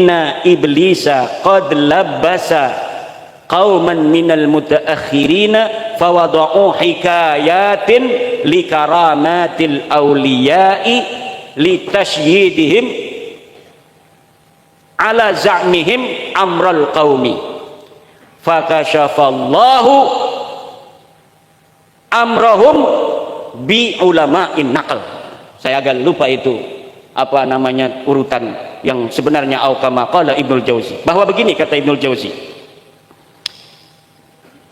inna iblisa qad labbasa qauman minal mutaakhirina fawada'u hikayatin likaramatil awliya'i litashyidihim ala za'mihim amral qaumi fakashafallahu amrahum bi ulama'in naql. Saya agak lupa itu apa namanya urutan yang sebenarnya, au kama qala Ibnul Jauzi, bahwa begini kata Ibnul Jauzi,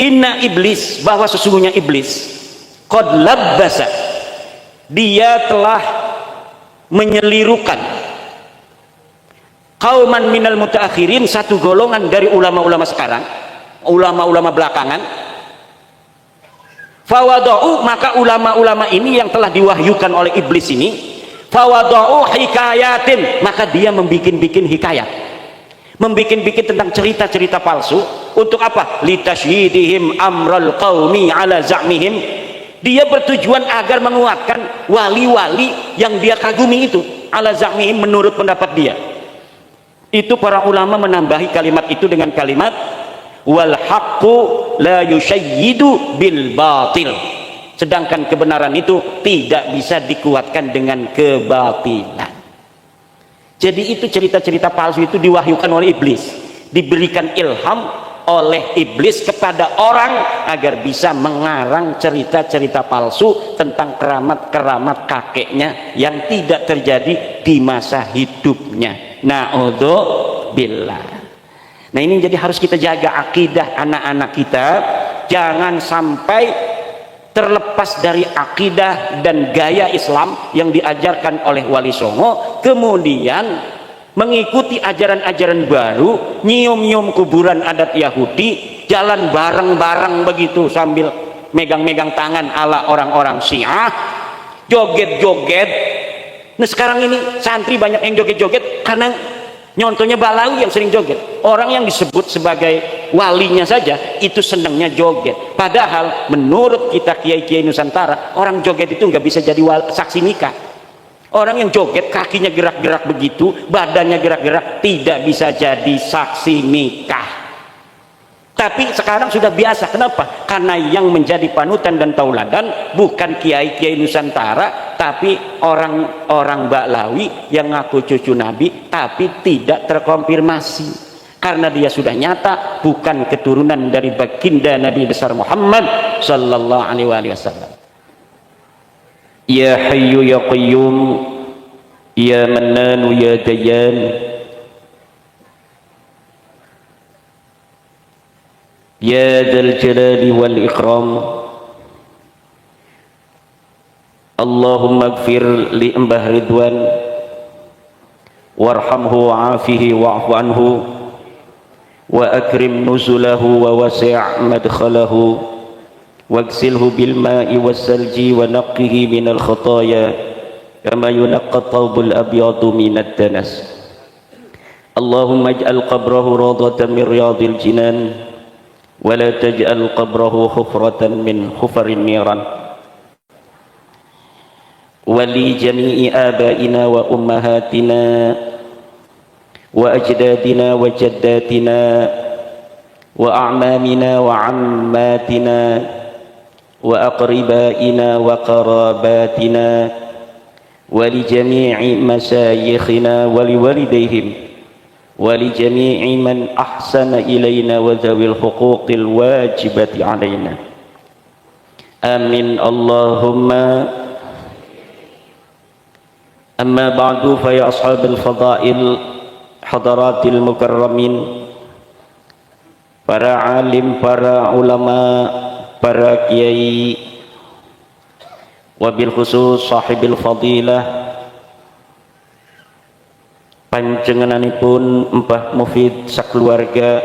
inna iblis, bahwa sesungguhnya iblis qad labbasa, dia telah menyelirukan qauman minal mutaakhirin, satu golongan dari ulama-ulama sekarang, ulama-ulama belakangan. Fawada'u, maka ulama-ulama ini yang telah diwahyukan oleh iblis ini, fawada'u hikayatin, maka dia membikin-bikin hikayat, membikin-bikin tentang cerita-cerita palsu. Untuk apa? Litasydihim amral qaumi ala za'mihim, dia bertujuan agar menguatkan wali-wali yang dia kagumi itu, ala za'mihim, menurut pendapat dia. Itu para ulama menambahi kalimat itu dengan kalimat wal haqqu la yusyayyidu bil batil, sedangkan kebenaran itu tidak bisa dikuatkan dengan kebatilan. Jadi itu cerita-cerita palsu itu diwahyukan oleh iblis, diberikan ilham oleh iblis kepada orang agar bisa mengarang cerita-cerita palsu tentang keramat-keramat kakeknya yang tidak terjadi di masa hidupnya. Na'udzubillah. Nah, ini jadi harus kita jaga akidah anak-anak kita, jangan sampai terlepas dari akidah dan gaya Islam yang diajarkan oleh Wali Songo, kemudian mengikuti ajaran-ajaran baru, nyium-nyium kuburan adat Yahudi, jalan bareng-bareng begitu sambil megang-megang tangan ala orang-orang Syiah, joget-joget. Nah, sekarang ini santri banyak yang joget-joget karena nyontohnya Balawi yang sering joget. Orang yang disebut sebagai walinya saja itu senangnya joget, padahal menurut kita kiai-kiai Nusantara, orang joget itu nggak bisa jadi saksi nikah. Orang yang joget kakinya gerak-gerak begitu, badannya gerak-gerak, tidak bisa jadi saksi nikah. Tapi sekarang sudah biasa. Kenapa? Karena yang menjadi panutan dan tauladan bukan kiai-kiai Nusantara, tapi orang-orang Ba'lawi yang ngaku cucu Nabi tapi tidak terkonfirmasi, karena dia sudah nyata bukan keturunan dari baginda Nabi besar Muhammad sallallahu alaihi wasallam. Ya Hayyu ya Qayyum, ya Mannanu ya Dayyan, ya Dzal Jalali wal Ikram, Allahumma ighfir li Mbah Ridwan warhamhu wa'afihi wa'fu anhu wa akrim nuzulahu wa wasi' madkhalahu waghsilhu bil ma'i was salji wa naqqihi minal khataaya kama yunaqqa thawbul abyadu minad danas. Allahumma ij'al qabrahu rawdatan min riyadil jinan wa la taj'al qabrahu hufratan min hufarin niran. Wali jami'i abaina wa ummahatina wa ajdadina wa jaddatina wa a'mamina wa ammatina wa aqribaina wa qarabatina wa li jami'i masyayikhina wa li walidayhim wa li jami'i man ahsana ilayna wa dhawil huquqil wajibati alayna. Amin Allahumma. Amma ba'du, fa ya ashabul fadail, hadaratil mukarramin, para alim, para ulama, para kiai, wabil khusus sahibil fadilah, panjenenganipun Mbah Mufid sakeluarga,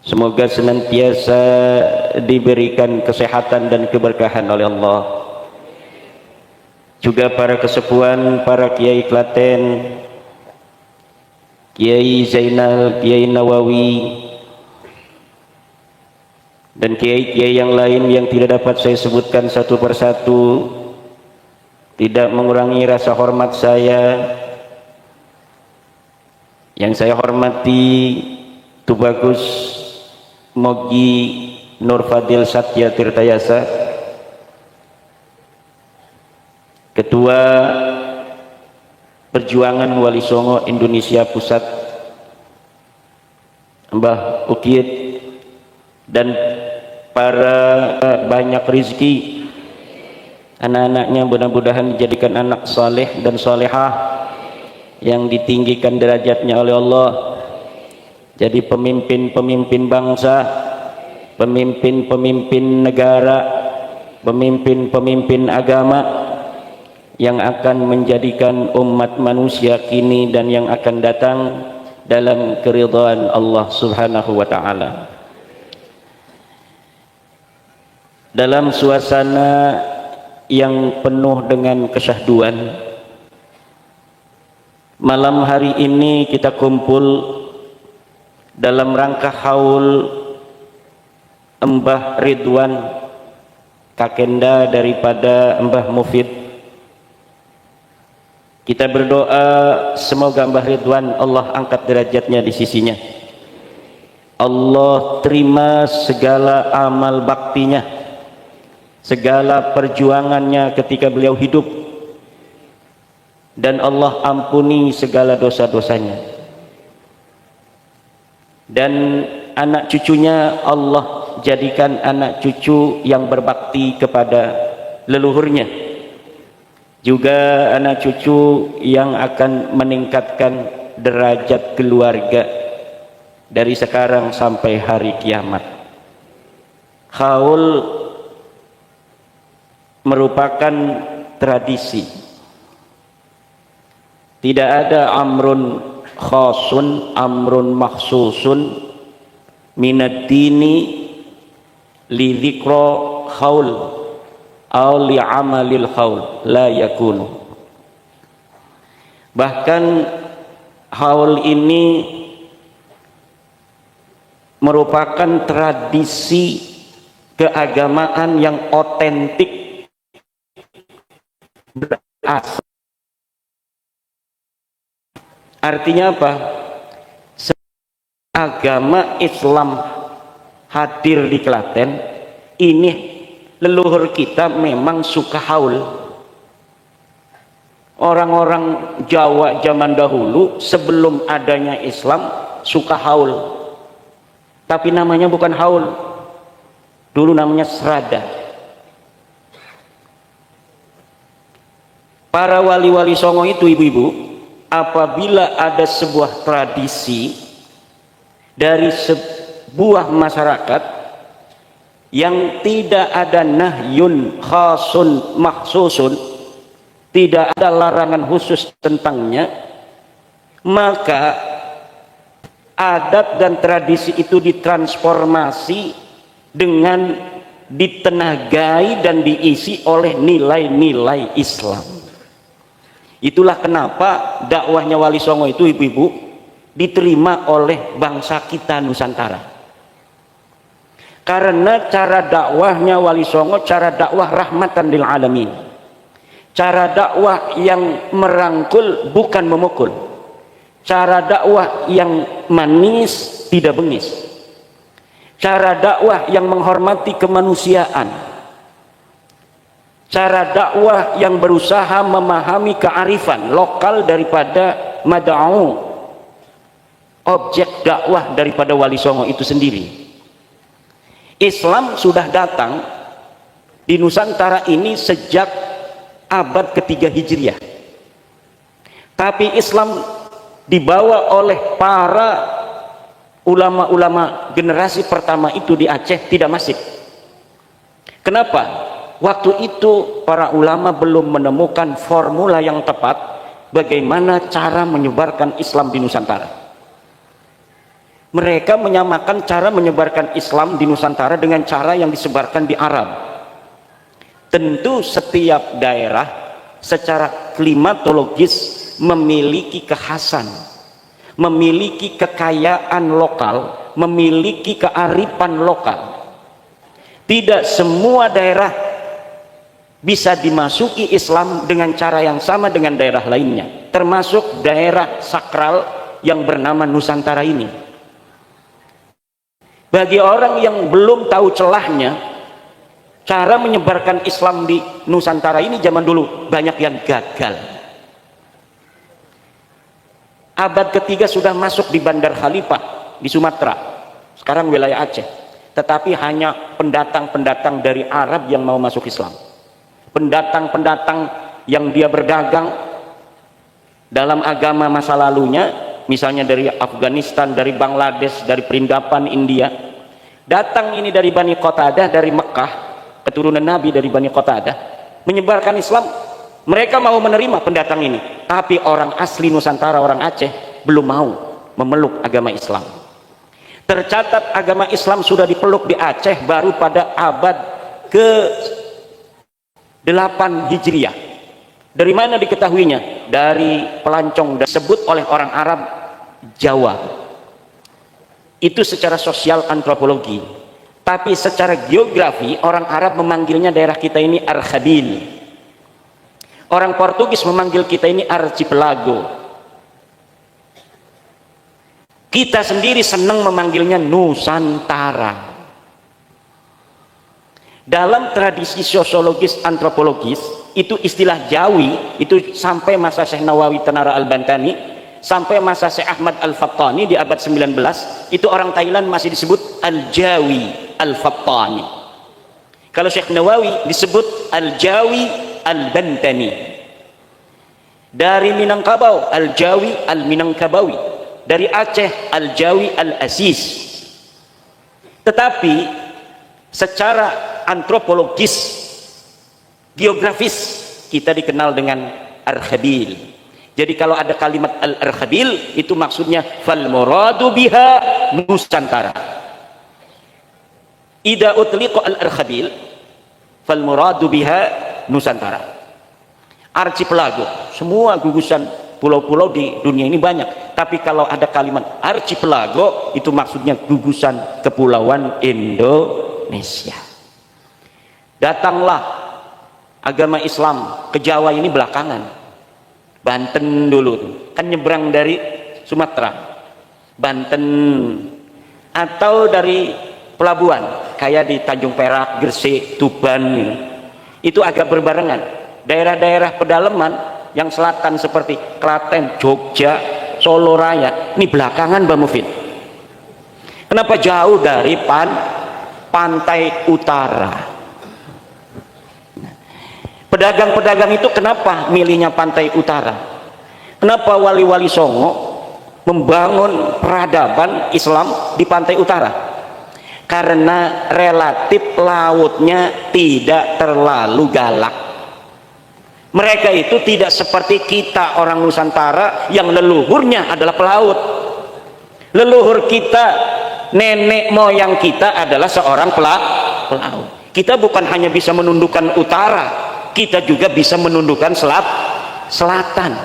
semoga senantiasa diberikan kesehatan dan keberkahan oleh Allah. Juga para kesepuhan, para kiai Klaten, Kiai Zainal, Kiai Nawawi, dan kiai-kiai yang lain yang tidak dapat saya sebutkan satu persatu, tidak mengurangi rasa hormat saya Yang saya hormati Tubagus Mogi Nur Fadil Satya Tirtayasa, Ketua Perjuangan Wali Songo Indonesia Pusat, Mbah Ukit, dan para banyak rezeki anak-anaknya, mudah-mudahan dijadikan anak saleh dan salehah yang ditinggikan derajatnya oleh Allah, jadi pemimpin-pemimpin bangsa, pemimpin-pemimpin negara, pemimpin-pemimpin agama yang akan menjadikan umat manusia kini dan yang akan datang dalam keridhaan Allah Subhanahu wa taala. Dalam suasana yang penuh dengan kesyahduan, malam hari ini kita kumpul dalam rangka haul Mbah Ridwan, kakenda daripada Mbah Mufid. Kita berdoa semoga Mbah Ridwan Allah angkat derajatnya di sisinya, Allah terima segala amal baktinya, segala perjuangannya ketika beliau hidup, dan Allah ampuni segala dosa-dosanya, dan anak cucunya Allah jadikan anak cucu yang berbakti kepada leluhurnya, juga anak cucu yang akan meningkatkan derajat keluarga dari sekarang sampai hari kiamat. Haul merupakan tradisi, tidak ada amrun khasun, amrun makhsusun minad dini li dzikra haul aw li amalil haul, la yakunu. Bahkan haul ini merupakan tradisi keagamaan yang otentik, berasal. Artinya apa? Agama Islam hadir di Klaten ini, leluhur kita memang suka haul. Orang-orang Jawa zaman dahulu sebelum adanya Islam suka haul, tapi namanya bukan haul, dulu namanya serada. Para wali-wali Songo itu, ibu-ibu, apabila ada sebuah tradisi dari sebuah masyarakat yang tidak ada nahyun khasun makhsusun, tidak ada larangan khusus tentangnya, maka adat dan tradisi itu ditransformasi dengan ditenagai dan diisi oleh nilai-nilai Islam. Itulah kenapa dakwahnya Wali Songo itu, ibu-ibu, diterima oleh bangsa kita Nusantara. Karena cara dakwahnya Wali Songo, cara dakwah rahmatan lil alamin, cara dakwah yang merangkul bukan memukul, cara dakwah yang manis tidak bengis, cara dakwah yang menghormati kemanusiaan, cara dakwah yang berusaha memahami kearifan lokal daripada mad'u, objek dakwah daripada Wali Songo itu sendiri. Islam sudah datang di Nusantara ini sejak abad ketiga Hijriah, tapi Islam dibawa oleh para ulama-ulama generasi pertama itu di Aceh tidak masif. Kenapa? Waktu itu para ulama belum menemukan formula yang tepat bagaimana cara menyebarkan Islam di Nusantara. Mereka menyamakan cara menyebarkan Islam di Nusantara dengan cara yang disebarkan di Arab. Tentu setiap daerah secara klimatologis memiliki kekhasan, memiliki kekayaan lokal, memiliki kearifan lokal. Tidak semua daerah bisa dimasuki Islam dengan cara yang sama dengan daerah lainnya, termasuk daerah sakral yang bernama Nusantara ini. Bagi orang yang belum tahu celahnya, cara menyebarkan Islam di Nusantara ini zaman dulu banyak yang gagal. Abad ketiga sudah masuk di Bandar Khalifah di Sumatera, sekarang wilayah Aceh, tetapi hanya pendatang-pendatang dari Arab yang mau masuk Islam, pendatang-pendatang yang dia berdagang dalam agama masa lalunya, misalnya dari Afghanistan, dari Bangladesh, dari Perindapan, India, datang ini dari Bani Qatadah, dari Mekah, keturunan Nabi dari Bani Qatadah, menyebarkan Islam. Mereka mau menerima pendatang ini, tapi orang asli Nusantara, orang Aceh, belum mau memeluk agama Islam. Tercatat agama Islam sudah dipeluk di Aceh baru pada abad ke-8 Hijriah. Dari mana diketahuinya? Dari pelancong disebut oleh orang Arab Jawa. Itu secara sosial antropologi. Tapi secara geografi orang Arab memanggilnya daerah kita ini Arkhabil. Orang Portugis memanggil kita ini Archipelago. Kita sendiri senang memanggilnya Nusantara. Dalam tradisi sosiologis antropologis, itu istilah Jawi itu sampai masa Syekh Nawawi Tanara Al-Bantani, sampai masa Syekh Ahmad Al-Fattani di abad 19, itu orang Thailand masih disebut Al-Jawi Al-Fattani. Kalau Syekh Nawawi disebut Al-Jawi Al-Bantani. Dari Minangkabau Al-Jawi Al-Minangkabawi. Dari Aceh Al-Jawi Al-Asis. Tetapi secara antropologis, geografis, kita dikenal dengan Arkhabil. Jadi kalau ada kalimat Al-Arkhabil, itu maksudnya fal muradu biha Nusantara. Idza utliqa Al-Arkhabil fal muradu biha Nusantara. Archipelago, semua gugusan pulau-pulau di dunia ini banyak, tapi kalau ada kalimat archipelago itu maksudnya gugusan kepulauan Indonesia. Datanglah agama Islam ke Jawa ini belakangan. Banten dulu kan nyebrang dari Sumatera, Banten, atau dari pelabuhan kayak di Tanjung Perak, Gresik, Tuban, itu agak berbarengan. Daerah-daerah pedalaman yang selatan seperti Klaten, Jogja, Solo Raya, ini belakangan Mbak Mufid. Kenapa jauh dari pantai utara? Pedagang-pedagang itu kenapa milihnya pantai utara? Kenapa wali-wali Songo membangun peradaban Islam di pantai utara? Karena relatif lautnya tidak terlalu galak. Mereka itu tidak seperti kita orang Nusantara yang leluhurnya adalah pelaut. Leluhur kita, nenek moyang kita adalah seorang pelaut. Kita bukan hanya bisa menundukkan utara, kita juga bisa menundukkan selatan.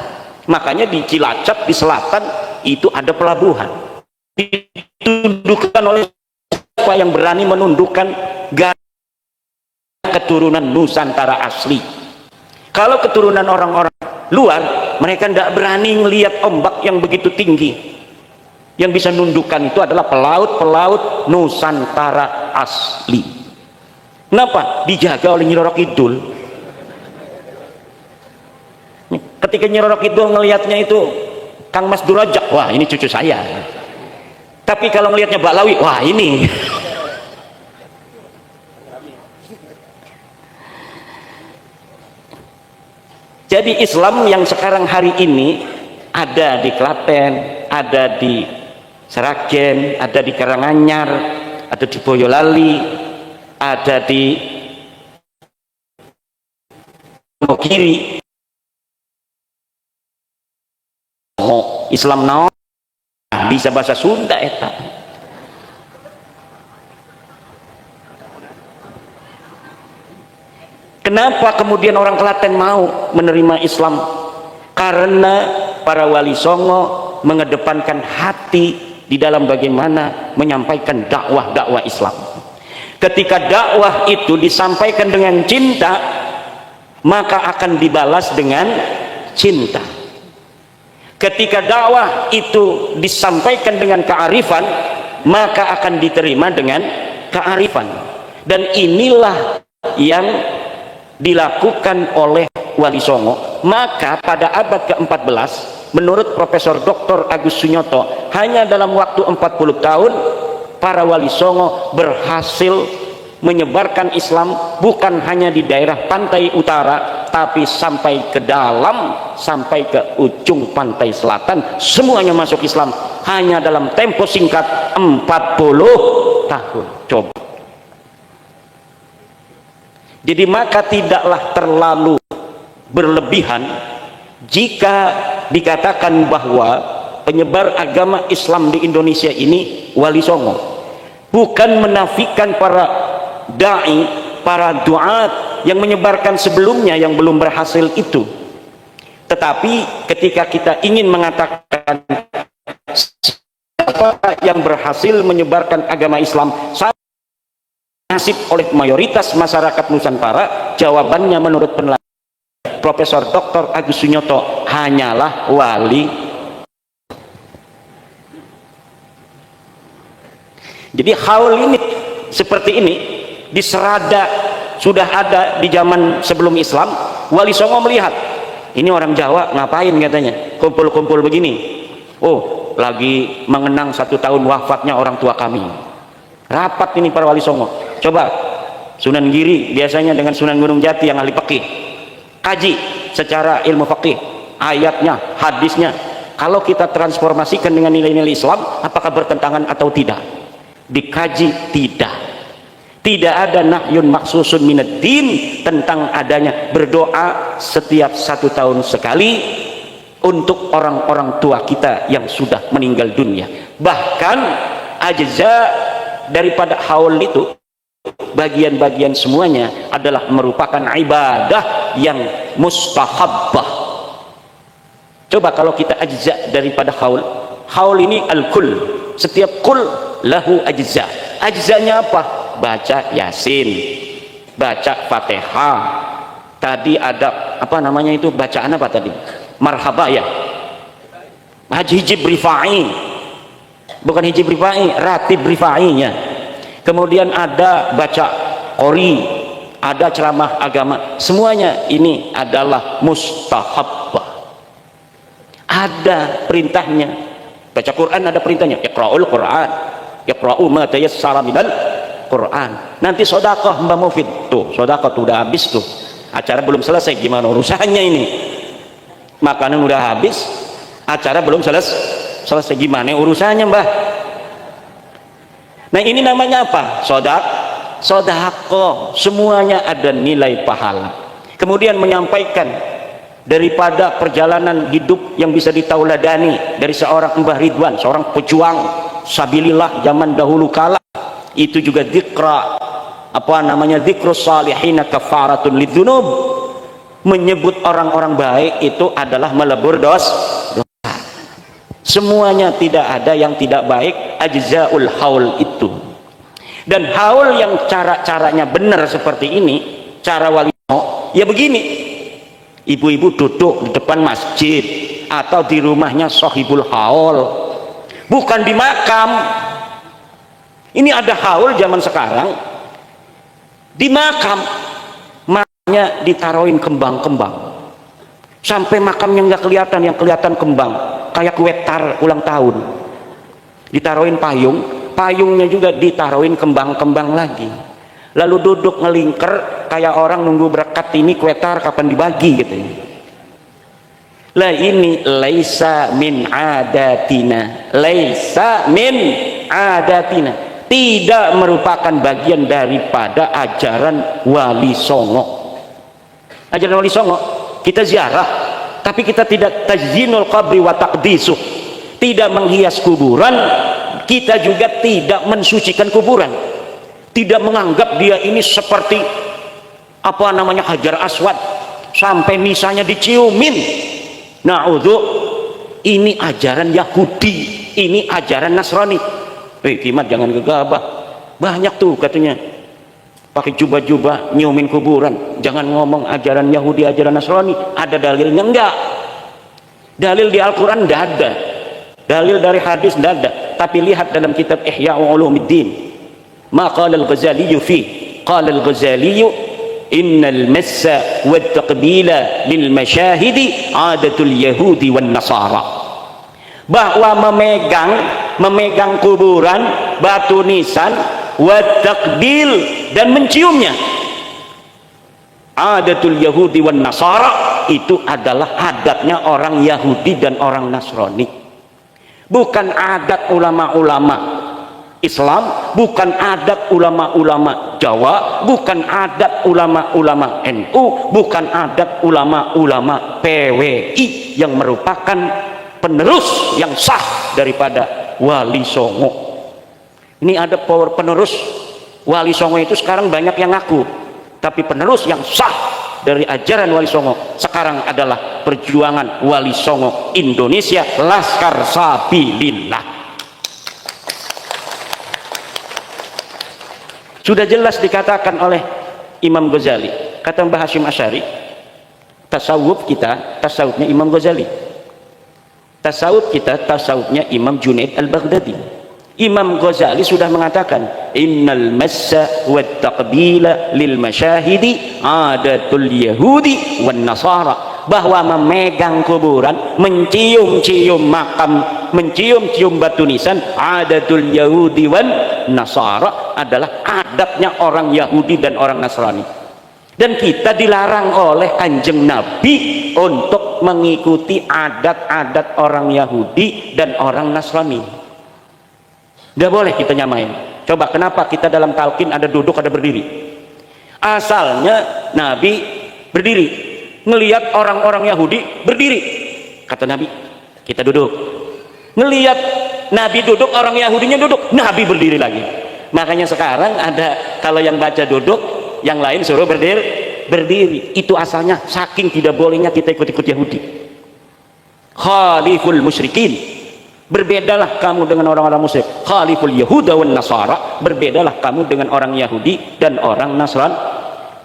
Makanya di Cilacap di selatan itu ada pelabuhan. Ditundukkan oleh siapa yang berani menundukkan keturunan Nusantara asli. Kalau keturunan orang-orang luar, mereka tidak berani melihat ombak yang begitu tinggi. Yang bisa nundukkan itu adalah pelaut-pelaut Nusantara asli. Kenapa? Dijaga oleh Nyi Roro Kidul. Ketika Nyi Roro Kidul ngelihatnya itu Kang Mas Durajak, wah ini cucu saya. Tapi kalau ngelihatnya Mbak Lawi, wah ini. Jadi Islam yang sekarang hari ini ada di Klaten, ada di Seragen, ada di Karanganyar, ada di Boyolali, ada di Kiri. Oh, Islam naon bisa bahasa Sunda eta. Kenapa kemudian orang Klaten mau menerima Islam? Karena para wali Songo mengedepankan hati di dalam bagaimana menyampaikan dakwah Islam. Ketika dakwah itu disampaikan dengan cinta, maka akan dibalas dengan cinta. Ketika dakwah itu disampaikan dengan kearifan, maka akan diterima dengan kearifan. Dan inilah yang dilakukan oleh Wali Songo. Maka pada abad ke-14, menurut Profesor Dr. Agus Sunyoto, hanya dalam waktu 40 tahun para Wali Songo berhasil menyebarkan Islam bukan hanya di daerah pantai utara, tapi sampai ke dalam, sampai ke ujung pantai selatan, semuanya masuk Islam hanya dalam tempo singkat 40 tahun. Coba. Jadi maka tidaklah terlalu berlebihan jika dikatakan bahwa penyebar agama Islam di Indonesia ini Wali Songo. Bukan menafikan para da'i, para duat yang menyebarkan sebelumnya yang belum berhasil itu, tetapi ketika kita ingin mengatakan siapa yang berhasil menyebarkan agama Islam nasib oleh mayoritas masyarakat Nusantara, jawabannya menurut penelitian Profesor Dr. Agus Sunyoto hanyalah wali. Jadi haul ini seperti ini di Serada sudah ada di zaman sebelum Islam. Wali Songo melihat ini orang Jawa ngapain, katanya kumpul-kumpul begini. Oh, lagi mengenang 1 tahun wafatnya orang tua kami. Rapat ini para Wali Songo. Coba Sunan Giri biasanya dengan Sunan Gunung Jati yang ahli fikih, kaji secara ilmu fikih, ayatnya, hadisnya. Kalau kita transformasikan dengan nilai-nilai Islam, apakah bertentangan atau tidak? Dikaji, tidak. Tidak ada nahyun maksusun minad din tentang adanya berdoa setiap 1 tahun sekali untuk orang-orang tua kita yang sudah meninggal dunia. Bahkan ajza daripada haul itu, bagian-bagian semuanya adalah merupakan ibadah yang mustahabbah. Coba kalau kita ajza daripada haul ini al-kull, setiap kul lahu ajza. Ajzanya apa? Baca Yasin, baca Fatihah. Tadi ada apa namanya itu, bacaan apa tadi? Marhaba ya, hijib rifai, bukan hijib rifai, ratib rifainya. Kemudian ada baca qori, ada ceramah agama. Semuanya ini adalah mustahabbah, ada perintahnya. Baca Quran ada perintahnya, iqra'ul Quran, iqra'u ma tayassara minal Quran. Nanti sedekah Mbak Mufid, tuh sedekah tuh udah habis tuh, acara belum selesai, gimana urusannya ini? Makanan udah habis, acara belum selesai, gimana urusannya Mbah? Nah ini namanya apa? Sedekah, semuanya ada nilai pahala. Kemudian menyampaikan daripada perjalanan hidup yang bisa ditauladani dari seorang Mbah Ridwan, seorang pejuang sabilillah zaman dahulu kala. Itu juga dzikra, apa namanya, dzikrus salihina kafaratun lidzunub, menyebut orang-orang baik itu adalah melebur dosa. Semuanya, tidak ada yang tidak baik, ajzaul haul itu. Dan haul yang cara-caranya benar seperti ini, cara Wali Songo ya begini, ibu-ibu duduk di depan masjid atau di rumahnya sohibul haul, bukan di makam. Ini ada haul zaman sekarang di makam, makamnya ditaruhin kembang-kembang sampai makamnya nggak kelihatan, yang kelihatan kembang, kayak kue tar ulang tahun. Ditaruhin payungnya juga ditaruhin kembang-kembang lagi, lalu duduk ngelingker kayak orang nunggu berkat, ini kue tar kapan dibagi gitu. Lah ini laisa min adatina, laisa min adatina, tidak merupakan bagian daripada ajaran Wali Songo. Ajaran Wali Songo kita ziarah, tapi kita tidak tazyinul qabri wa taqdisuh, tidak menghias kuburan, kita juga tidak mensucikan kuburan, tidak menganggap dia ini seperti apa namanya Hajar Aswad sampai misalnya diciumin. Na'udzu, ini ajaran Yahudi, ini ajaran Nasrani. Kimat jangan gegabah, banyak tuh katanya pakai jubah-jubah nyiumin kuburan. Jangan ngomong ajaran Yahudi, ajaran Nasrani, ada dalilnya enggak? Dalil di Al-Quran tidak ada, dalil dari hadis tidak ada. Tapi lihat dalam kitab Ihya Ulumuddin, ma qala al-Ghazali fi qala al-Ghazali innal massa wat taqbila lil mashahidi adatul yahudi wan nasara, bahwa memegang kuburan, batu nisan, wat taqbil, dan menciumnya, adatul yahudi wan nasara, itu adalah adatnya orang Yahudi dan orang Nasrani, bukan adat ulama-ulama Islam, bukan adat ulama-ulama Jawa, bukan adat ulama-ulama NU, bukan adat ulama-ulama PWI yang merupakan penerus yang sah daripada Wali Songo. Ini ada power penerus Wali Songo itu sekarang banyak yang ngaku, tapi penerus yang sah dari ajaran Wali Songo sekarang adalah perjuangan Wali Songo Indonesia, Laskar Sabilillah. Sudah jelas dikatakan oleh Imam Ghazali, kata Mbah Hasyim Asy'ari, tasawuf kita tasawufnya Imam Ghazali, tasawuf kita tasawufnya Imam Junaid Al-Baghdadi. Imam Ghazali sudah mengatakan innal massa wat taqbila lil masyahidi adatul yahudi wan nasara, bahwa memegang kuburan, mencium-cium makam, mencium-cium batu nisan, adatul yahudi wan nasara, adalah adatnya orang Yahudi dan orang Nasrani. Dan kita dilarang oleh Kanjeng Nabi untuk mengikuti adat-adat orang Yahudi dan orang Nasrani. Nggak boleh kita nyamain. Coba kenapa kita dalam talqin ada duduk ada berdiri? Asalnya Nabi berdiri, ngelihat orang-orang Yahudi berdiri, kata Nabi kita duduk. Ngelihat Nabi duduk, orang Yahudinya duduk, Nabi berdiri lagi. Makanya sekarang ada, kalau yang baca duduk, yang lain suruh berdiri. Itu asalnya saking tidak bolehnya kita ikut-ikut Yahudi. Khaliful musyrikin, berbedalah kamu dengan orang-orang musyrik. Khaliful yahuda wan nasara, berbedalah kamu dengan orang Yahudi dan orang Nasrani.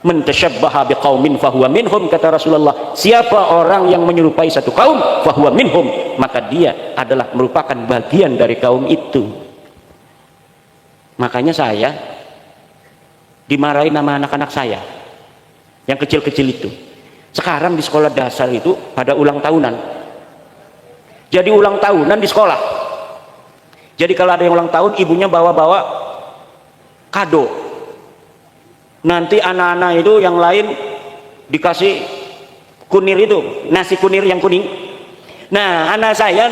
Man tashabbaha biqaumin fahuwa minhum, kata Rasulullah, siapa orang yang menyerupai satu kaum fahuwa minhum, maka dia adalah merupakan bagian dari kaum itu. Makanya saya dimarahin sama anak-anak saya yang kecil-kecil itu. Sekarang di sekolah dasar itu pada ulang tahunan. Jadi ulang tahunan di sekolah. Jadi kalau ada yang ulang tahun, ibunya bawa-bawa kado. Nanti anak-anak itu yang lain dikasih kunir itu, nasi kunir yang kuning. Nah, anak saya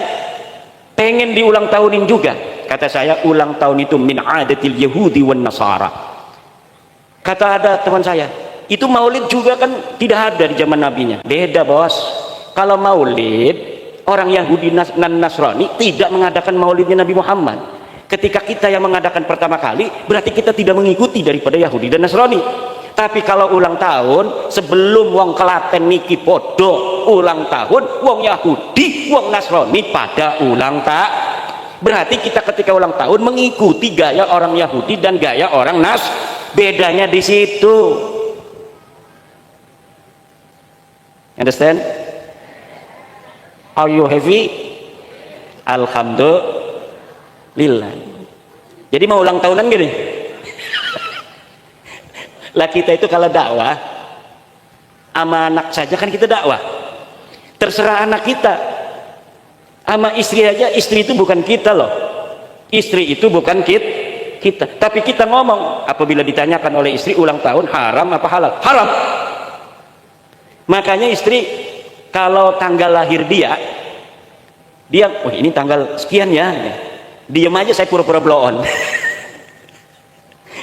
pengen diulang tahunin juga. Kata saya, ulang tahun itu min adatil yahudi wan nasara. Kata ada teman saya, itu maulid juga kan tidak ada di zaman nabinya. Beda bos. Kalau maulid, orang Yahudi dan Nasrani tidak mengadakan maulidnya Nabi Muhammad. Ketika kita yang mengadakan pertama kali, berarti kita tidak mengikuti daripada Yahudi dan Nasrani. Tapi kalau ulang tahun, sebelum wong Klaten niki podo ulang tahun, wong Yahudi, wong Nasrani pada ulang tahun. Berarti kita ketika ulang tahun mengikuti gaya orang Yahudi dan gaya orang Bedanya di situ. Understand? Are you happy? Alhamdulillah. Jadi mau ulang tahunan gini. Lah kita itu kalau dakwah sama anak saja kan kita dakwah. Terserah anak kita. Sama istri aja, istri itu bukan kita loh. Istri itu bukan kita. Tapi kita ngomong apabila ditanyakan oleh istri ulang tahun haram apa halal? Haram. Makanya istri kalau tanggal lahir dia, wah ini tanggal sekian ya, diam aja, saya pura-pura blow on.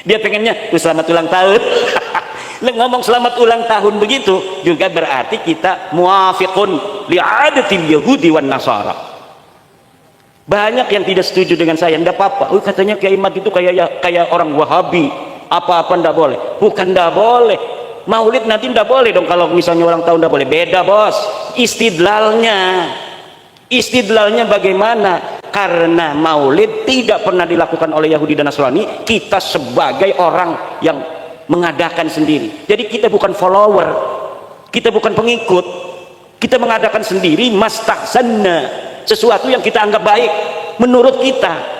Dia pengennya selamat ulang tahun. Ngomong selamat ulang tahun begitu juga berarti kita muafiqun li'adatil yahudi wan nasara. Banyak yang tidak setuju dengan saya, enggak apa-apa. Oh katanya Kiai Mat itu kayak orang Wahabi, apa-apa enggak boleh. Bukan enggak boleh. Maulid nanti enggak boleh dong kalau misalnya ulang tahun enggak boleh. Beda bos. Istidlalnya bagaimana? Karena maulid tidak pernah dilakukan oleh Yahudi dan Nasrani. Kita sebagai orang yang mengadakan sendiri. Jadi kita bukan follower, kita bukan pengikut. Kita mengadakan sendiri mastahsanna, sesuatu yang kita anggap baik menurut kita.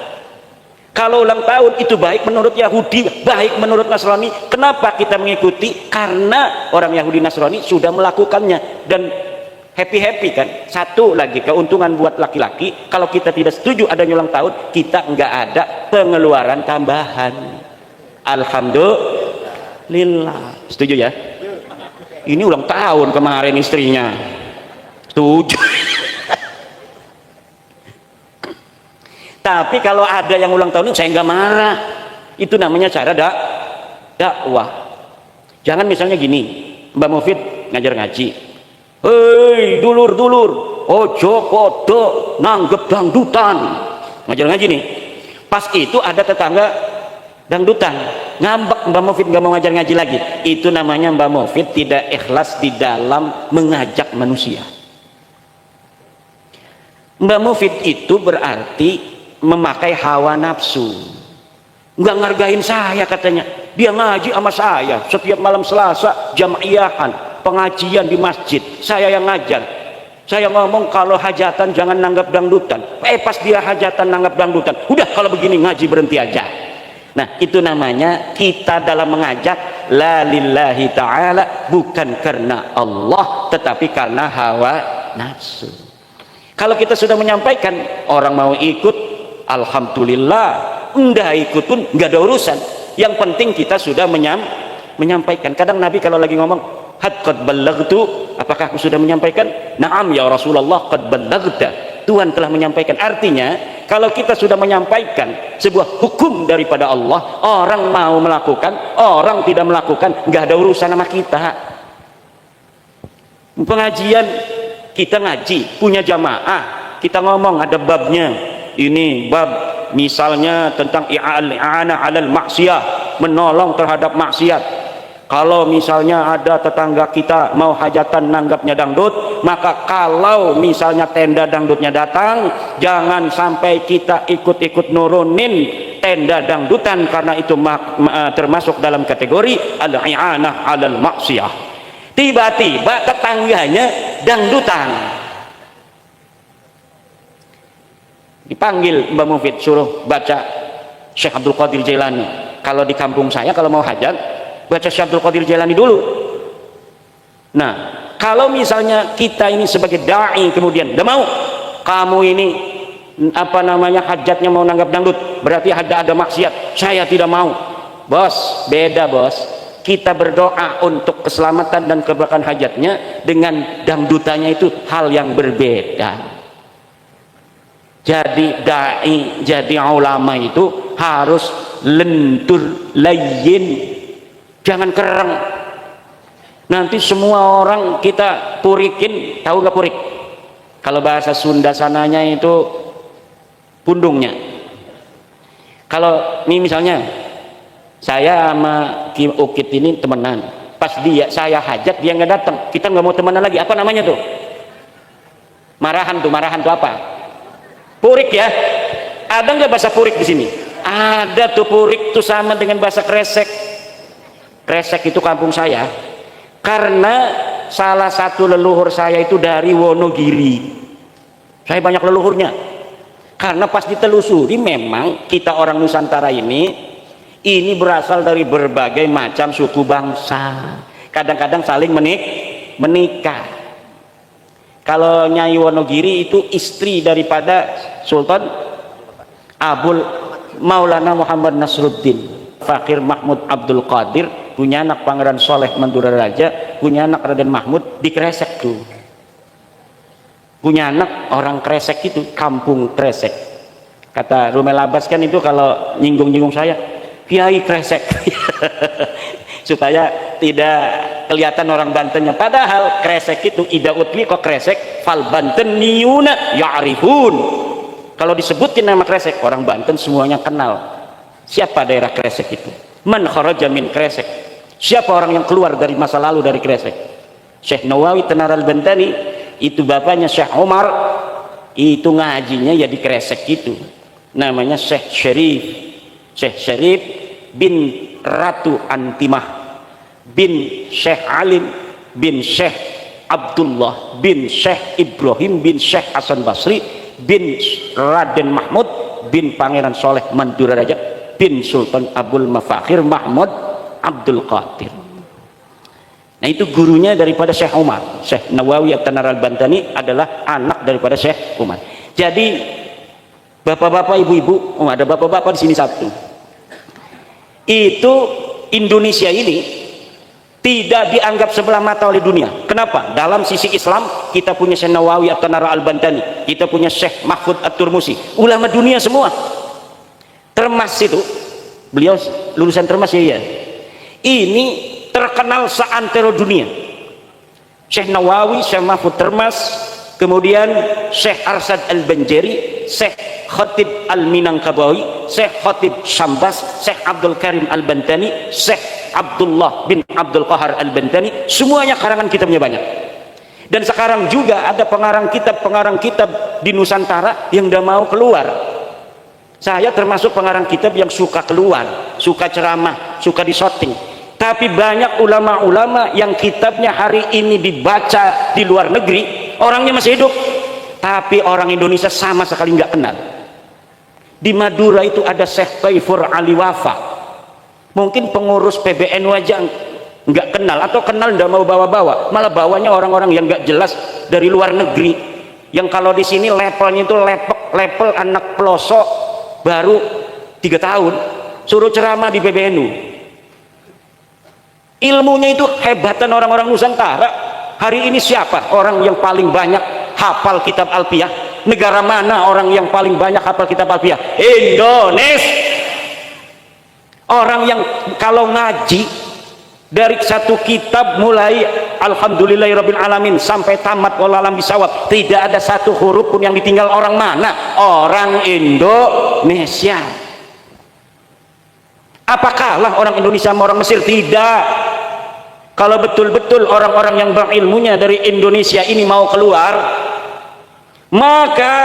Kalau ulang tahun itu baik menurut Yahudi, baik menurut Nasrani, kenapa kita mengikuti? Karena orang Yahudi Nasrani sudah melakukannya dan happy kan. Satu lagi keuntungan buat laki-laki, kalau kita tidak setuju adanya ulang tahun, kita nggak ada pengeluaran tambahan. Alhamdulillah. Setuju ya? Ini ulang tahun kemarin istrinya. Setuju. Tapi kalau ada yang ulang tahun saya nggak marah. Itu namanya cara dakwah. Jangan misalnya gini, Mbak Mufid ngajar ngaji, hei dulur-dulur, ojo podo nanggep dangdutan, ngajar ngaji nih. Pas itu ada tetangga dangdutan, ngambek Mbak Mufid nggak mau ngajar ngaji lagi. Itu namanya Mbak Mufid tidak ikhlas di dalam mengajak manusia. Mbak Mufid itu berarti memakai hawa nafsu, nggak ngargain saya katanya. Dia ngaji sama saya setiap malam Selasa, jama'iyahan, pengajian di masjid, saya yang ngajar. Saya ngomong kalau hajatan jangan nanggap dangdutan, pas dia hajatan nanggap dangdutan, udah kalau begini ngaji berhenti aja. Nah itu namanya kita dalam mengajak la lillahi ta'ala, bukan karena Allah tetapi karena hawa nafsu. Kalau kita sudah menyampaikan, orang mau ikut alhamdulillah, enggak ikut pun enggak ada urusan. Yang penting kita sudah menyampaikan. Kadang Nabi kalau lagi ngomong, qad ballaghtu, apakah aku sudah menyampaikan? Na'am ya Rasulullah, qad ballaghta, Tuhan telah menyampaikan. Artinya kalau kita sudah menyampaikan sebuah hukum daripada Allah, orang mau melakukan, orang tidak melakukan, enggak ada urusan sama kita. Pengajian kita ngaji, punya jamaah, kita ngomong ada babnya. Ini bab misalnya tentang i'anah 'alal maksiyah, menolong terhadap maksiat. Kalau misalnya ada tetangga kita mau hajatan nanggapnya dangdut, maka kalau misalnya tenda dangdutnya datang, jangan sampai kita ikut-ikut nurunin tenda dangdutan, karena itu termasuk dalam kategori al-i'anah 'alal maksiyah. Tiba-tiba tetangganya dangdutan, dipanggil Mbak Mufid, suruh baca Syekh Abdul Qadir Jailani. Kalau di kampung saya kalau mau hajat, baca Syekh Abdul Qadir Jailani dulu. Nah kalau misalnya kita ini sebagai da'i kemudian udah mau kamu ini apa namanya hajatnya mau nanggap dangdut, berarti ada maksiat, saya tidak mau. Bos, beda bos. Kita berdoa untuk keselamatan dan keberkahan hajatnya, dengan dangdutannya itu hal yang berbeda. Jadi da'i, jadi ulama itu harus lentur, layyin, jangan kereng. Nanti semua orang kita purikin, tahu nggak purik? Kalau bahasa Sunda sananya itu pundungnya. Kalau ini misalnya saya sama Ki Ukit ini temenan, pas saya hajat dia nggak datang, kita nggak mau temenan lagi. Apa namanya tuh? Marahan tuh apa? Purik ya. Ada nggak bahasa purik di sini? Ada tuh. Purik tuh sama dengan bahasa kresek. Kresek itu kampung saya, karena salah satu leluhur saya itu dari Wonogiri. Saya banyak leluhurnya. Karena pas ditelusuri memang kita orang Nusantara ini berasal dari berbagai macam suku bangsa. Kadang-kadang saling menikah. Kalau Nyai Wonogiri itu istri daripada Sultan Abul Maulana Muhammad Nasruddin Fakir Mahmud Abdul Qadir, punya anak Pangeran Soleh Mandura Raja, punya anak Raden Mahmud di Kresek tuh, punya anak orang Kresek itu, kampung Kresek. Kata Rumel Abbas kan itu kalau nyinggung-nyinggung saya, Kiai Kresek. Supaya tidak kelihatan orang Bantennya, padahal Kresek itu ida utli kok Kresek fal Banten niuna ya'rifun. Kalau disebutin nama Kresek, orang Banten semuanya kenal siapa daerah Kresek itu. Man kharaja min Kresek, siapa orang yang keluar dari masa lalu dari Kresek. Syekh Nawawi Tenaral Bantani itu bapaknya Syekh Umar, itu ngajinya ya di Kresek itu, namanya Syekh Syarif bin Ratu Antimah bin Syekh Alim bin Syekh Abdullah bin Syekh Ibrahim bin Syekh Hasan Basri bin Raden Mahmud bin Pangeran Soleh Mandura Raja bin Sultan Abdul Mafakhir Mahmud Abdul Qadir. Nah itu gurunya daripada Syekh Umar. Syekh Nawawi At-Tanar Al-Bantani adalah anak daripada Syekh Umar. Jadi bapak-bapak, ibu-ibu, ada bapak-bapak di sini satu. Itu Indonesia ini tidak dianggap sebelah mata oleh dunia. Kenapa? Dalam sisi Islam kita punya Syekh Nawawi At-Tanar Al-Bantani, kita punya Syekh Mahfud At-Turmusi, ulama dunia semua. Termas itu, beliau lulusan Termas ya. Ini terkenal seantero dunia. Syekh Nawawi, Syekh Mahfud Termas, kemudian Syekh Arsad Al-Banjari, Syekh Khatib Al-Minangkabawi, Syekh Khatib Syambas, Syekh Abdul Karim Al-Bantani, Syekh Abdullah bin Abdul Qahar Al-Bantani, semuanya karangan kitabnya banyak. Dan sekarang juga ada pengarang kitab di Nusantara yang tidak mau keluar. Saya termasuk pengarang kitab yang suka keluar, suka ceramah, suka disorting. Tapi banyak ulama-ulama yang kitabnya hari ini dibaca di luar negeri, orangnya masih hidup, tapi orang Indonesia sama sekali nggak kenal. Di Madura itu ada Syekh Taifur Ali Wafa, mungkin pengurus PBNU aja nggak kenal, atau kenal nggak mau bawa-bawa, malah bawanya orang-orang yang nggak jelas dari luar negeri, yang kalau di sini levelnya itu level anak pelosok baru 3 tahun, suruh ceramah di PBNU. Ilmunya itu hebatan orang-orang Nusantara. Hari ini siapa orang yang paling banyak hafal kitab Alfiyah? Negara mana orang yang paling banyak hafal kitab Alfiyah? Indonesia. Orang yang kalau ngaji dari satu kitab mulai Alhamdulillahirabbil alamin sampai tamat wallahualam bisawab, tidak ada satu huruf pun yang ditinggal orang mana? Orang Indonesia. Apakah orang Indonesia sama orang Mesir? Tidak. Kalau betul-betul orang-orang yang berilmunya dari Indonesia ini mau keluar, maka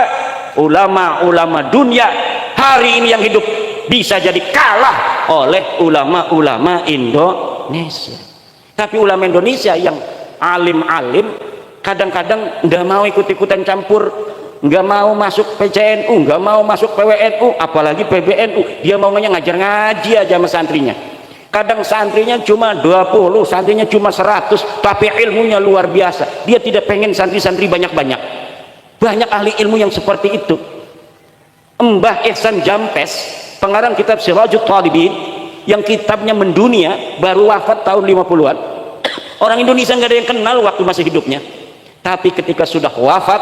ulama-ulama dunia hari ini yang hidup bisa jadi kalah oleh ulama-ulama Indonesia. Tapi ulama Indonesia yang alim-alim kadang-kadang nggak mau ikut-ikutan campur, nggak mau masuk PCNU, nggak mau masuk PWNU, apalagi PBNU. Dia maunya ngajar ngaji aja sama santrinya. Kadang santrinya cuma 20, santrinya cuma 100, tapi ilmunya luar biasa. Dia tidak pengen santri-santri banyak-banyak. Banyak ahli ilmu yang seperti itu. Mbah Ihsan Jampes, pengarang kitab Sirajut Talibin, yang kitabnya mendunia, baru wafat tahun 50-an. Orang Indonesia nggak ada yang kenal waktu masih hidupnya. Tapi ketika sudah wafat,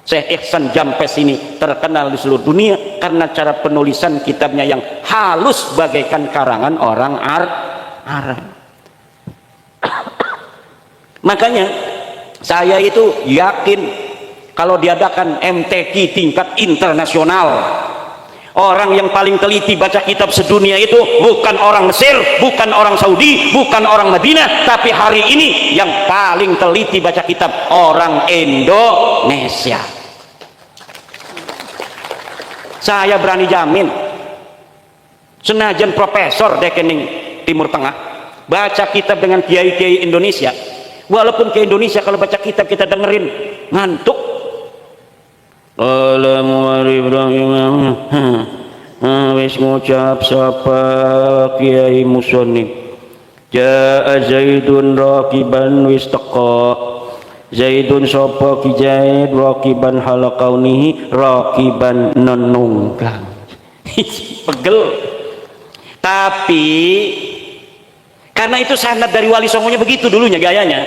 Syekh Ihsan Jampes ini terkenal di seluruh dunia karena cara penulisan kitabnya yang halus bagaikan karangan orang Arab. Makanya saya itu yakin kalau diadakan MTQ tingkat internasional, orang yang paling teliti baca kitab sedunia itu bukan orang Mesir, bukan orang Saudi, bukan orang Madinah, tapi hari ini yang paling teliti baca kitab orang Indonesia. Saya berani jamin, senajan profesor dekening Timur Tengah baca kitab dengan kiai-kiai Indonesia, walaupun ke Indonesia kalau baca kitab kita dengerin ngantuk. Wis ngucap sapa Kiai Musoni, jaa Zaidun raqiban wis teka. Zaidun sapa Ki Zaid raqiban halakaunihi raqiban nenunggang. Pegel. Tapi karena itu sanad dari Wali Songonya begitu dulunya gayanya.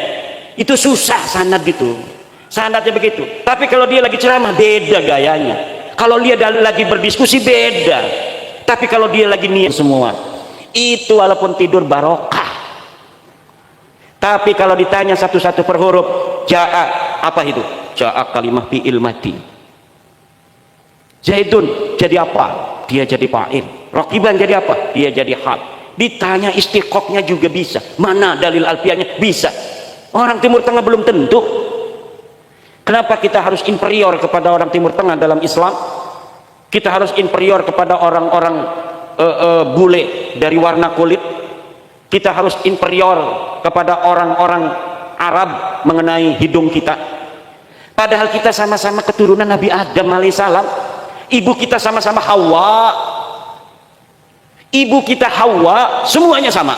Itu susah sanad gitu. Sanadnya begitu. Tapi kalau dia lagi ceramah beda gayanya. Kalau dia lagi berdiskusi beda. Tapi kalau dia lagi niat semua, itu walaupun tidur barokah. Tapi kalau ditanya satu-satu per huruf, jaa apa itu? Jaa kalimah fi'il madi. Zaidun jadi apa? Dia jadi fa'il. Raqiban jadi apa? Dia jadi hal. Ditanya istiqoqnya juga bisa. Mana dalil alfiahnya? Bisa. Orang Timur Tengah belum tentu. Kenapa kita harus inferior kepada orang Timur Tengah dalam Islam? Kita harus inferior kepada orang-orang bule dari warna kulit. Kita harus inferior kepada orang-orang Arab mengenai hidung kita, padahal kita sama-sama keturunan Nabi Adam alaihissalam. Ibu kita sama-sama Hawa, ibu kita Hawa, semuanya sama.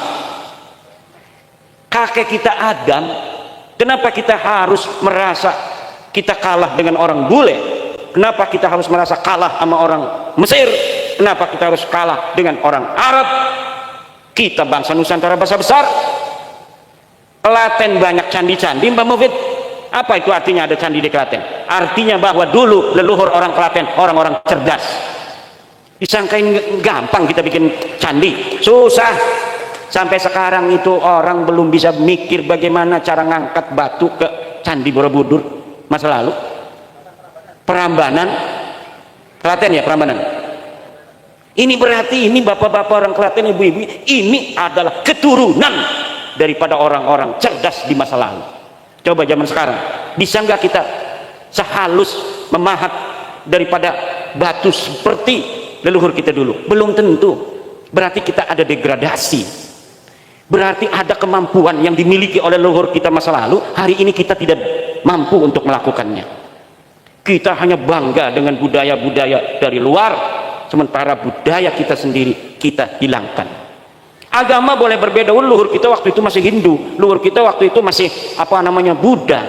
Kakek kita Adam. Kenapa kita harus merasa kita kalah dengan orang bule? Kenapa kita harus merasa kalah sama orang Mesir? Kenapa kita harus kalah dengan orang Arab? Kita bangsa Nusantara, bangsa besar. Klaten banyak candi-candi, Mbak Mufid. Apa itu artinya ada candi di Klaten? Artinya bahwa dulu leluhur orang Klaten orang-orang cerdas. Disangkain gampang kita bikin candi, susah. Sampai sekarang itu orang belum bisa mikir bagaimana cara ngangkat batu ke Candi Borobudur masa lalu. Prambanan, Klaten ya, Prambanan. Ini berarti ini bapak-bapak orang Klaten, ibu-ibu, ini adalah keturunan daripada orang-orang cerdas di masa lalu. Coba zaman sekarang, bisa nggak kita sehalus memahat daripada batu seperti leluhur kita dulu? Belum tentu. Berarti kita ada degradasi. Berarti ada kemampuan yang dimiliki oleh leluhur kita masa lalu, hari ini kita tidak mampu untuk melakukannya. Kita hanya bangga dengan budaya-budaya dari luar, sementara budaya kita sendiri kita hilangkan. Agama boleh berbeda. Leluhur kita waktu itu masih Hindu, leluhur kita waktu itu masih apa namanya Buddha,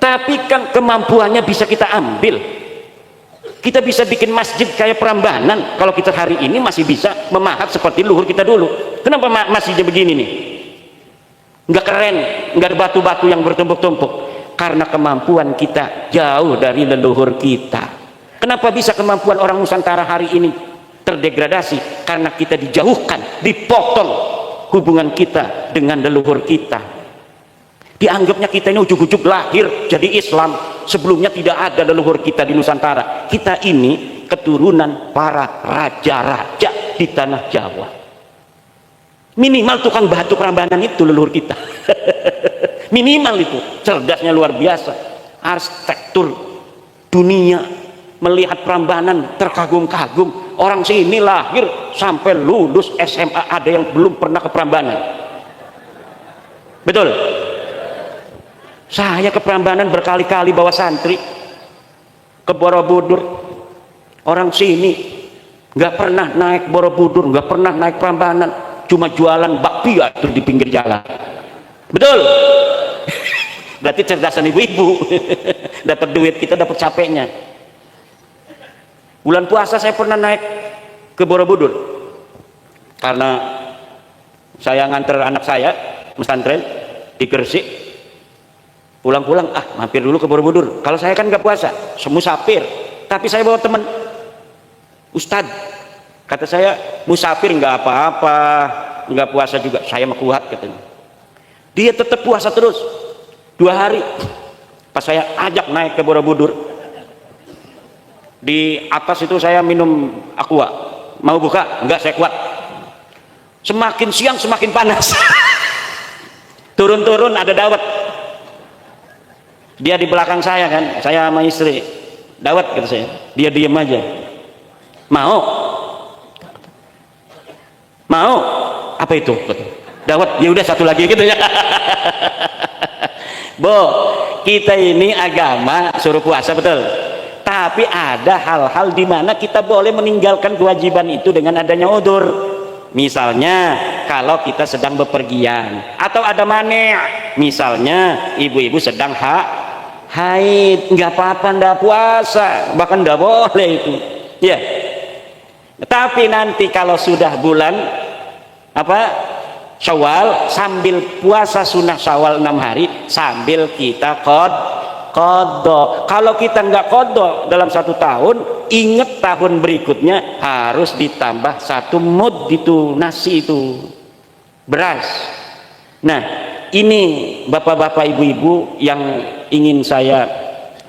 tapi kan kemampuannya bisa kita ambil. Kita bisa bikin masjid kayak Prambanan kalau kita hari ini masih bisa memahat seperti leluhur kita dulu. Kenapa masjidnya begini nih? Nggak keren, nggak ada batu-batu yang bertumpuk-tumpuk, karena kemampuan kita jauh dari leluhur kita. Kenapa bisa kemampuan orang Nusantara hari ini terdegradasi? Karena kita dijauhkan, dipotong hubungan kita dengan leluhur kita. Dianggapnya kita ini ujuk-ujuk lahir jadi Islam, sebelumnya tidak ada leluhur kita di Nusantara. Kita ini keturunan para raja-raja di tanah Jawa. Minimal tukang batu Prambanan itu leluhur kita. Minimal itu. Cerdasnya luar biasa. Arsitektur dunia melihat Prambanan terkagum-kagum. Orang sini lahir sampai lulus SMA ada yang belum pernah ke Prambanan. Betul? Saya ke Prambanan berkali-kali bawa santri ke Borobudur. Orang sini nggak pernah naik Borobudur, nggak pernah naik Prambanan, cuma jualan bakpia itu di pinggir jalan. Betul? Berarti cerdasan ibu-ibu. Dapat duit, kita dapat capeknya. Bulan puasa saya pernah naik ke Borobudur karena saya nganter anak saya pesantren di Gresik. Pulang-pulang mampir dulu ke Borobudur. Kalau saya kan nggak puasa, musafir, tapi saya bawa teman Ustadz. Kata saya, musafir nggak apa-apa, nggak puasa juga, saya mah kuat katanya. Dia tetap puasa terus 2 hari. Pas saya ajak naik ke Borobudur, di atas itu saya minum aqua, mau buka enggak, saya kuat. Semakin siang semakin panas. Turun-turun ada dawet, dia di belakang saya kan, saya sama istri, dawet kata saya, dia diem aja. Mau apa itu? Dawet, ya udah satu lagi gitu ya. Bo, kita ini agama suruh puasa betul, tapi ada hal-hal di mana kita boleh meninggalkan kewajiban itu dengan adanya udzur. Misalnya kalau kita sedang bepergian atau ada mane, misalnya ibu-ibu sedang haid, nggak apa-apa, nggak puasa, bahkan nggak boleh itu ya. Tapi nanti kalau sudah bulan Syawal, sambil puasa sunnah Syawal 6 hari sambil kita qadha. Kalau kita nggak qadha dalam 1 tahun, ingat tahun berikutnya harus ditambah 1 mud itu nasi itu beras. Nah, ini bapak-bapak ibu-ibu yang ingin saya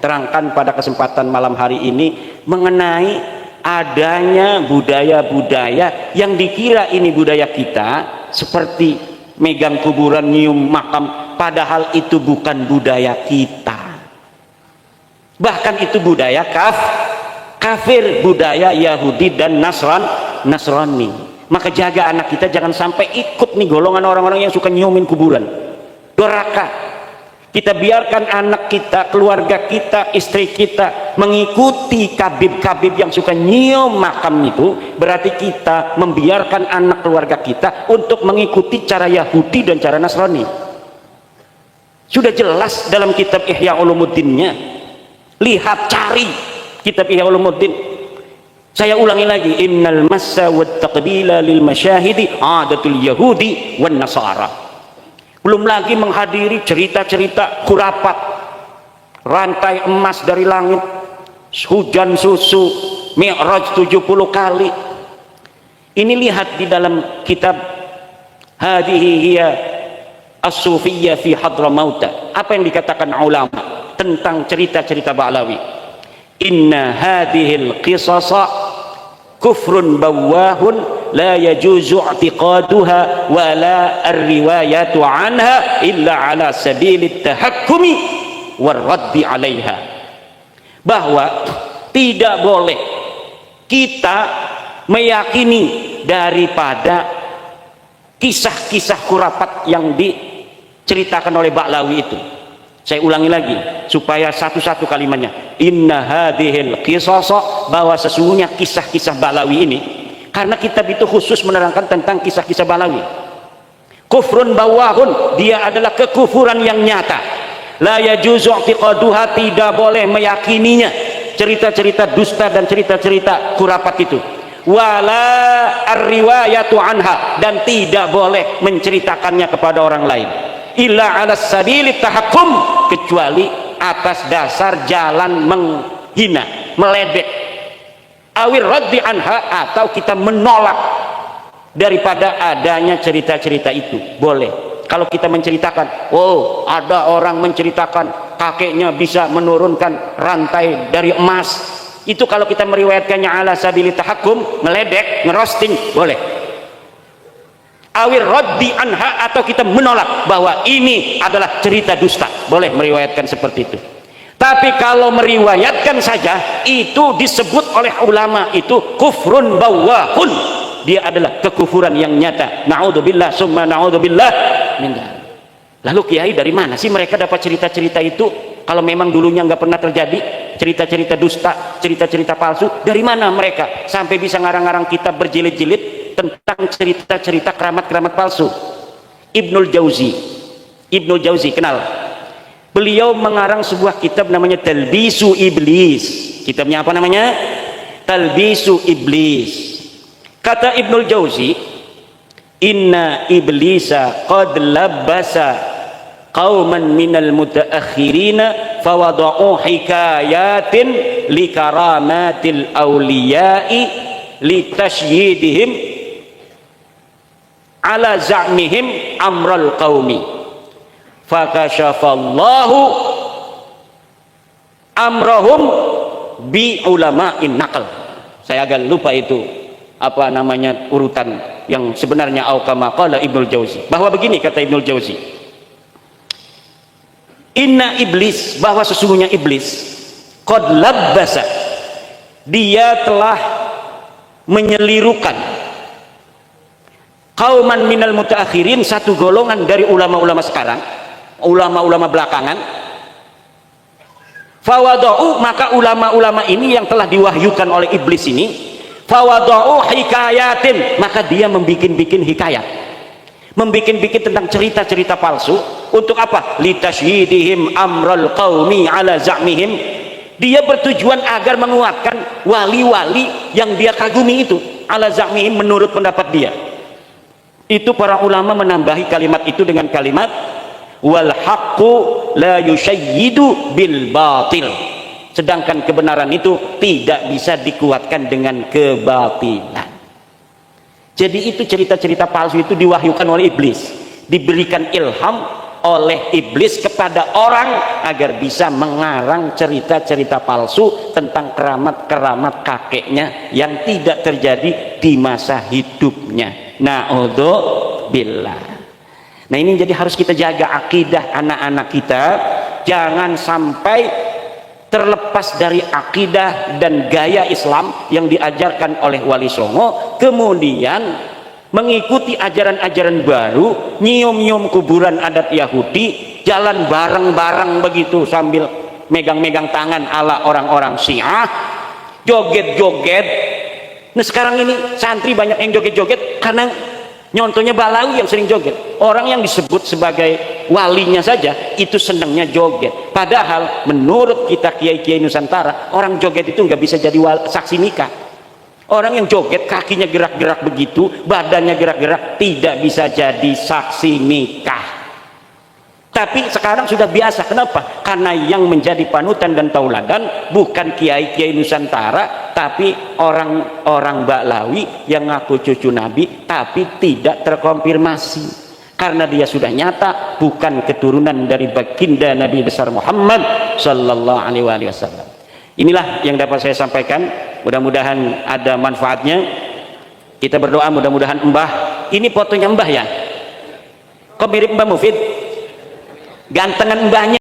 terangkan pada kesempatan malam hari ini mengenai adanya budaya-budaya yang dikira ini budaya kita, seperti megang kuburan, nyium makam, padahal itu bukan budaya kita. Bahkan itu budaya kafir, budaya Yahudi dan Nasrani. Maka jaga anak kita jangan sampai ikut nih golongan orang-orang yang suka nyiumin kuburan. Doraka. Kita biarkan anak kita, keluarga kita, istri kita mengikuti kabib-kabib yang suka nyium makam itu, berarti kita membiarkan anak keluarga kita untuk mengikuti cara Yahudi dan cara Nasrani. Sudah jelas dalam kitab Ihya Ulumuddinnya. Lihat, cari kitab Ihya Ulumuddin. Saya ulangi lagi, innal massa wat taqbila lil masyahidi adatul yahudi wan nasara. Belum lagi menghadiri cerita-cerita khurafat, rantai emas dari langit, hujan susu, mi'raj 70 kali. Ini lihat di dalam kitab Hadhihi hiya as-sufiyyah fi Hadramauta. Apa yang dikatakan ulama tentang cerita-cerita Ba'lawi? Inna hadhil qisasa kufrun bawahun la yajuzu i'tiqaduha wa la ar-riwayatu anha illa ala sabilit tahakkumi war raddi 'alaiha. Bahwa tidak boleh kita meyakini daripada kisah-kisah khurafat yang diceritakan oleh Ba'lawi itu. Saya ulangi lagi supaya satu-satu kalimatnya. Inna hadhil qisasa, bahwa sesungguhnya kisah-kisah Ba'lawi ini, karena kitab itu khusus menerangkan tentang kisah-kisah Ba'lawi. Kufrun bawahun, dia adalah kekufuran yang nyata. La yajuzu i'tiqaduha, tidak boleh meyakininya, cerita-cerita dusta dan cerita-cerita khurafat itu. Wala ar-riwayatu anha, dan tidak boleh menceritakannya kepada orang lain. Illa ala sabilit tahakkum, kecuali atas dasar jalan menghina, meledek, awir raddi anha, atau kita menolak daripada adanya cerita-cerita itu. Boleh kalau kita menceritakan, oh ada orang menceritakan kakeknya bisa menurunkan rantai dari emas, itu kalau kita meriwayatkannya ala sabilit tahakkum, meledek, ngerosting, boleh. Awir raddi anha, atau kita menolak bahwa ini adalah cerita dusta, boleh meriwayatkan seperti itu. Tapi kalau meriwayatkan saja, itu disebut oleh ulama itu kufrun bawahun, dia adalah kekufuran yang nyata. Na'udzubillah summa na'udzubillah min dzalik. Lalu kiai dari mana sih mereka dapat cerita-cerita itu? Kalau memang dulunya nggak pernah terjadi cerita-cerita dusta, cerita-cerita palsu, dari mana mereka sampai bisa ngarang-ngarang kitab berjilid-jilid tentang cerita-cerita keramat-keramat palsu? Ibnul Jauzi kenal? Beliau mengarang sebuah kitab namanya Talbisu Iblis. Kitabnya apa namanya? Talbisu Iblis. Kata Ibnul Jauzi, inna iblisa qad labbasa qauman minal mutaakhirina fawada'u hikayatin li karamatil awliya'i li tashyidihim ala za'mihim amral qaumi fakashafallahu amrahum bi ulama'in naql. Saya agak lupa itu apa namanya urutan yang sebenarnya, au kama qala Ibnul Jauzi, bahwa begini kata Ibnul Jauzi, inna iblis, bahwa sesungguhnya iblis qad labbasa, dia telah menyelirukan qauman minal mutaakhirin, satu golongan dari ulama-ulama sekarang, ulama-ulama belakangan. Fawada'u, maka ulama-ulama ini yang telah diwahyukan oleh iblis ini, fawada'u hikayatin, maka dia membikin-bikin hikayat, membikin-bikin tentang cerita-cerita palsu. Untuk apa? Litasydihim amral qaumi ala za'mihim, dia bertujuan agar menguatkan wali-wali yang dia kagumi itu, ala za'mihim, menurut pendapat dia. Itu para ulama menambahi kalimat itu dengan kalimat wal haqqu la yusyayyidu bil batil, sedangkan kebenaran itu tidak bisa dikuatkan dengan kebatilan. Jadi itu cerita-cerita palsu itu diwahyukan oleh iblis, diberikan ilham oleh iblis kepada orang agar bisa mengarang cerita-cerita palsu tentang keramat-keramat kakeknya yang tidak terjadi di masa hidupnya. Na'udzubillah. Nah, ini jadi harus kita jaga akidah anak-anak kita, jangan sampai terlepas dari akidah dan gaya Islam yang diajarkan oleh Wali Songo, kemudian mengikuti ajaran-ajaran baru, nyium-nyium kuburan adat Yahudi, jalan bareng-bareng begitu sambil megang-megang tangan ala orang-orang Syiah, joget-joget. Nah sekarang ini santri banyak yang joget-joget karena nyontohnya Balawi yang sering joget. Orang yang disebut sebagai walinya saja itu senangnya joget, padahal menurut kita kiai-kiai Nusantara orang joget itu nggak bisa jadi saksi nikah. Orang yang joget kakinya gerak-gerak begitu, badannya gerak-gerak, tidak bisa jadi saksi nikah. Tapi sekarang sudah biasa. Kenapa? Karena yang menjadi panutan dan tauladan bukan kiai-kiai Nusantara, tapi orang-orang Ba'lawi yang ngaku cucu Nabi tapi tidak terkonfirmasi, karena dia sudah nyata bukan keturunan dari baginda Nabi besar Muhammad sallallahu alaihi wasallam. Inilah yang dapat saya sampaikan, mudah-mudahan ada manfaatnya. Kita berdoa mudah-mudahan Mbah, ini fotonya Mbah ya, kok mirip Mbah Mufid, gantengan Mbahnya